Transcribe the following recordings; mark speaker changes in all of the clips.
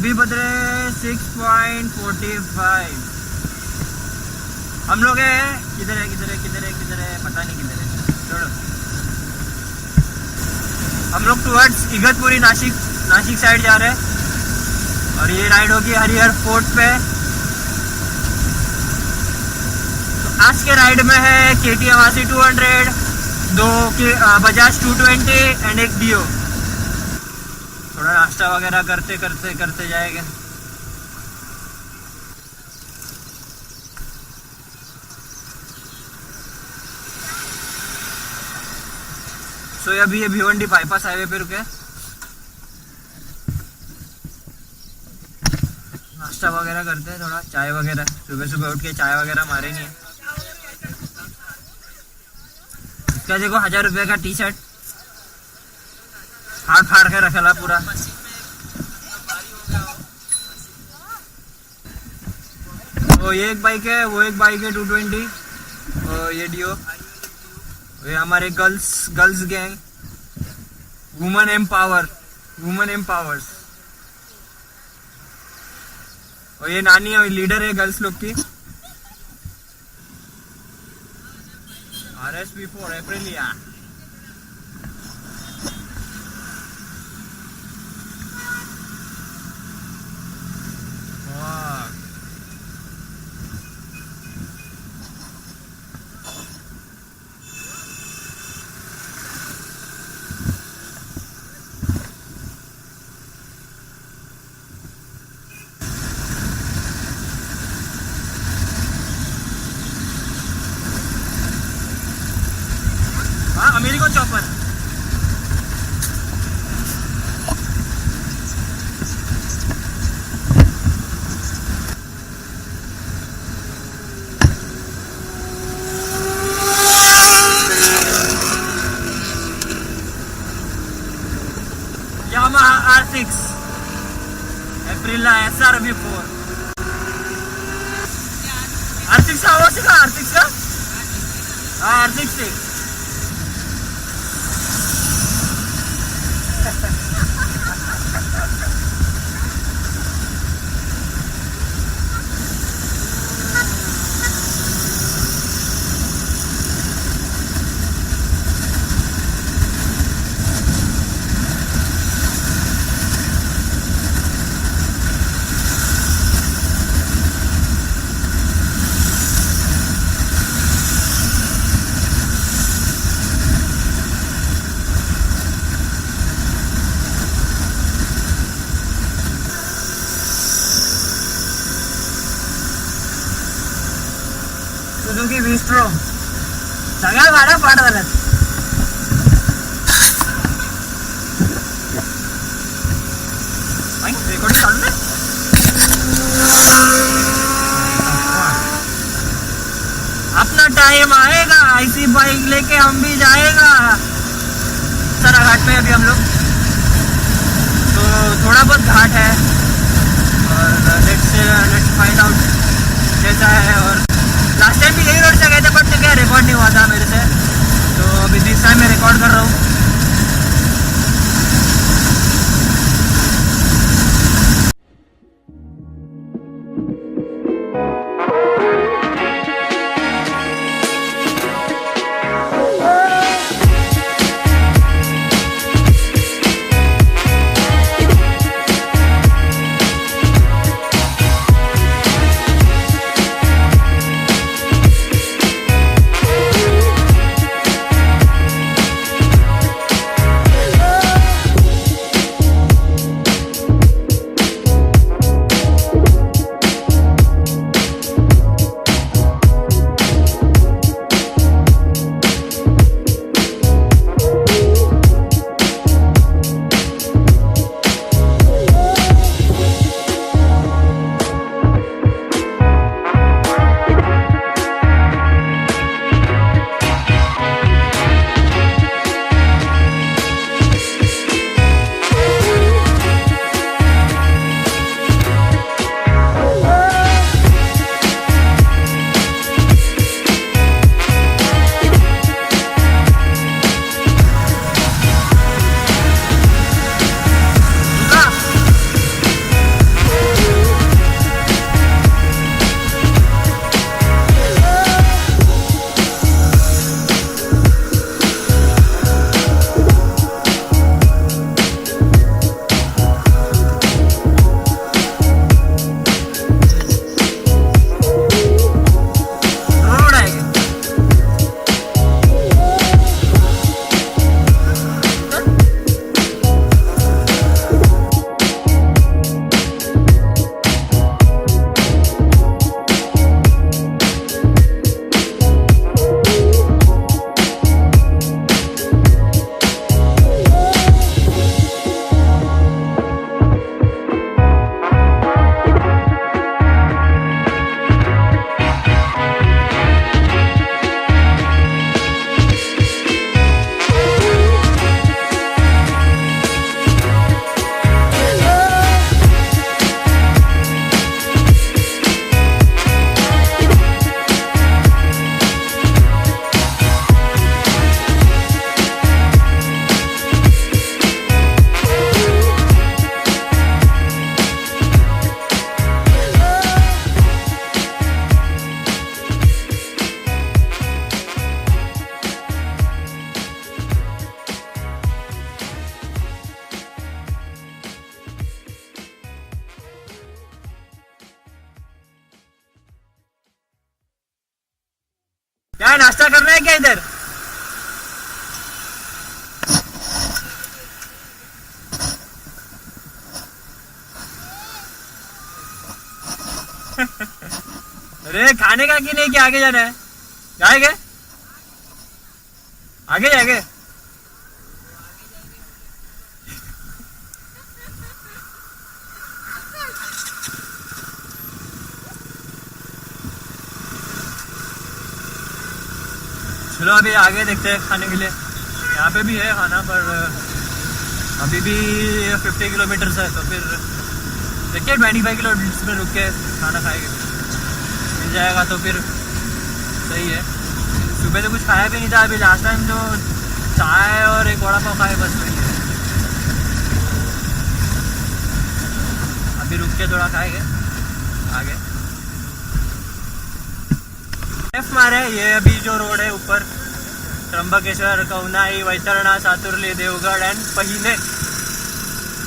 Speaker 1: अभी बज रहे 6:45। हम लोग है किधर है पता नहीं किधर है, छोड़ो। हम लोग टुवर्ड्स इगतपुरी नासिक साइड जा रहे हैं और ये राइड होगी हरिहर फोर्ट पे। तो आज के राइड में है KTM RC 200, 2 बजाज 220 एंड एक डियो। थोड़ा नाश्ता वगैरह करते जाएंगे। तो अभी ये भिवंडी बाईपास हाईवे पे रुके, नाश्ता वगैरह करते हैं, थोड़ा चाय वगैरह। सुबह उठ के चाय वगैरह मारेंगे। इसका देखो 1000 रुपये का टी-शर्ट फाड़ के रखेला पूरा। वो ये एक बाइक है, वो एक बाइक है 220, और ये डियो। ये हमारे गर्ल्स गैंग, वुमेन एम्पावर्स। और ये नानी है, लीडर है गर्ल्स लोग की। RSP4 Aprilia. American chopper. Yamaha R6 Aprilia SRV4। R6 का वो सिखा, R6 का R6 से सुजुकी विस्ट्रो सगळ्या गाड्या पाठ झाल्यात। रेकॉर्डिंग चालू आहे। अपना टाइम आएगा, ऐसी बाइक लेके हम भी जाएगा। सारा घाट पे अभी हम लोग, तो थोड़ा बहुत घाट है और लेट्स फाइंड आउट कैसा है। और लास्ट टाइम भी यही रोड से गए थे, बट क्या रिकॉर्ड नहीं हुआ था मेरे से, तो अभी दिस टाइम मैं रिकॉर्ड कर रहा हूँ। है क्या इधर? अरे खाने का कि नहीं कि आगे जाना है? जाएंगे आगे जाएंगे। चलो अभी आगे देखते हैं खाने के लिए। यहाँ पे भी है खाना पर अभी भी 50 किलोमीटर है, तो फिर देखिए 25 किलोमीटर में रुक के खाना खाएंगे। मिल जाएगा तो फिर सही है। सुबह तो कुछ खाया भी नहीं था, अभी लास्ट टाइम जो चाय और एक वड़ा पाव खाए बस वही है। अभी रुक के थोड़ा खाएंगे आगे। मारे ये अभी जो रोड है ऊपर त्र्यंबकेश्वर, कौनाई, वैतरणा, सातुरली, देवगढ़ एंड पहिने,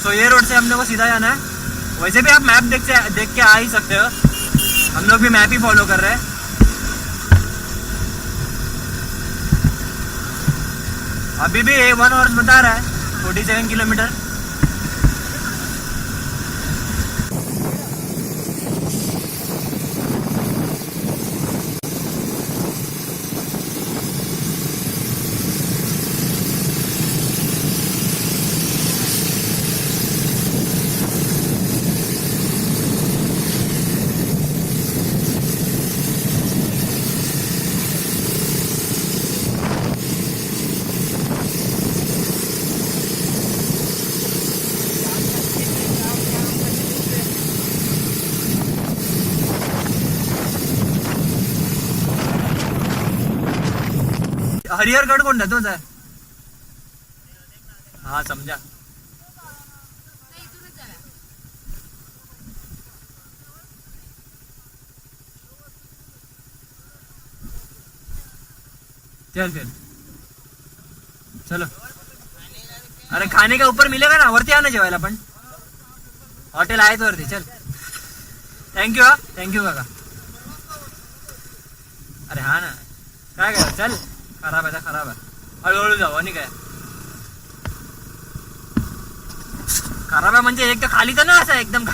Speaker 1: तो ये रोड से हम लोग को सीधा जाना है। वैसे भी आप मैप देख के आ ही सकते हो, हम लोग भी मैप ही फॉलो कर रहे हैं। अभी भी 1 आवर बता रहा है, 47 किलोमीटर। हरिहरगढ़ कोण जातो आहे? हाँ समझा। चल फिर चलो। अरे खाने का ऊपर मिलेगा ना, वरती आना जेवायला पण हॉटेल आहेत वरती। चल थँक्यू। हा थँक्यू काका। अरे हा ना काय करा, चल खराब आहे तर खराब आहे, हळूहळू जाऊ। आणि काय खराब आहे म्हणजे एक तर खाली तर ना असा एकदम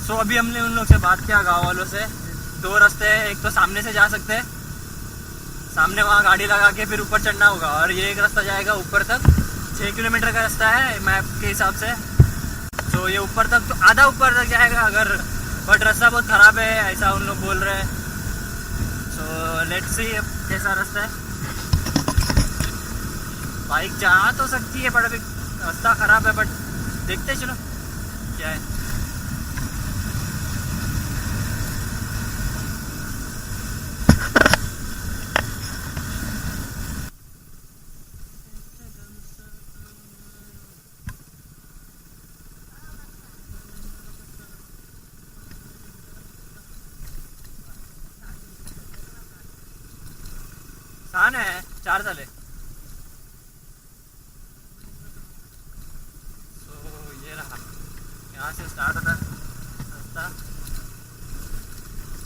Speaker 1: तो अभी हमने उन लोग से बात किया, गांव वालों से। 2 रास्ते हैं, एक तो सामने से जा सकते हैं, सामने वहाँ गाड़ी लगा के फिर ऊपर चढ़ना होगा, और ये एक रास्ता जाएगा ऊपर तक। 6 किलोमीटर का रास्ता है मैप के हिसाब से, तो ये ऊपर तक तो आधा ऊपर तक जाएगा अगर, बट रास्ता बहुत खराब है ऐसा उन लोग बोल रहे हैं। सो लेट्स सी कैसा रास्ता है। बाइक जा तो सकती है पर अभी रास्ता खराब है, बट देखते चलो क्या है। छान है, 4 झाले। तो ये रहा, यहाँ से स्टार्ट होता रास्ता,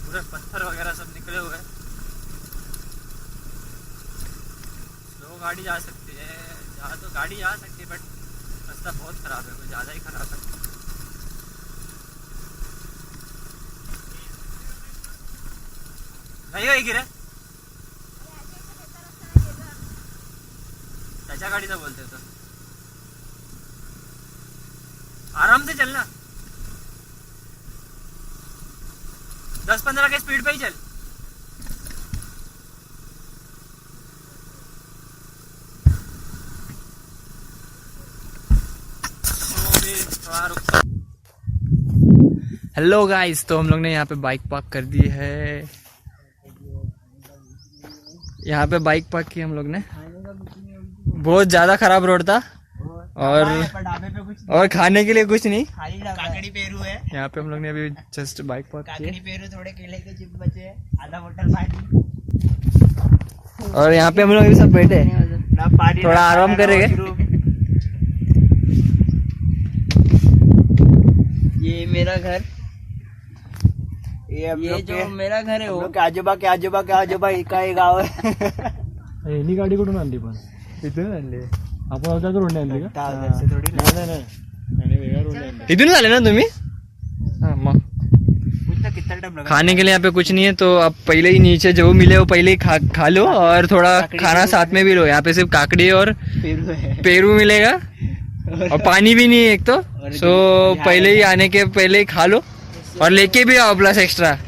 Speaker 1: पूरे पत्थर वगैरह सब निकले हुए। स्लो गाड़ी जा सकती है, जहाँ तो गाड़ी जा सकती है, बट रास्ता बहुत खराब है, कुछ ज़्यादा ही खराब है। नहीं होगी रे, त्याच्या गाडीचा बोलते तो। आराम से चलना, 10-15 के स्पीड पे ही चल। हेलो गाइस, तो हम लोग ने यहाँ पे बाइक पार्क कर दी है। यहाँ पे बाइक पार्क की हम लोग ने, बहुत ज्यादा खराब रोड था, और खाने के लिए कुछ नहीं,
Speaker 2: काकड़ी पेरू है।
Speaker 1: यहाँ पे हम लोग ने अभी जस्ट बाइक पार्क की।
Speaker 2: काकड़ी पेरू, थोड़े केले के चिप्स बचे, आधा बोतल पानी। और यहाँ पे हम लोग भी सब बैठे हैं, थोड़ा आराम करेंगे। ये मेरा घर, ये जो मेरा घर है वो
Speaker 1: आजोबा के आजोबा के आजोबा काय गाव आहे.
Speaker 3: ही गाडी कुठून आणली पण
Speaker 1: इथून आणले
Speaker 3: आपण अवतार रोडने आणली का?
Speaker 2: इधर आले ना तुम्ही? मग खाने के लिए यहाँ पे कुछ नहीं है, तो आप पहले ही नीचे जो मिले वो पहले ही खा लो और थोड़ा खाना साथ में भी लो। यहाँ पे सिर्फ काकड़ी और पेरू मिलेगा और पानी भी नहीं है एक तो। सो पहले ही आने के पहले ही खा लो और लेके भी आओ प्लस एक्स्ट्रा।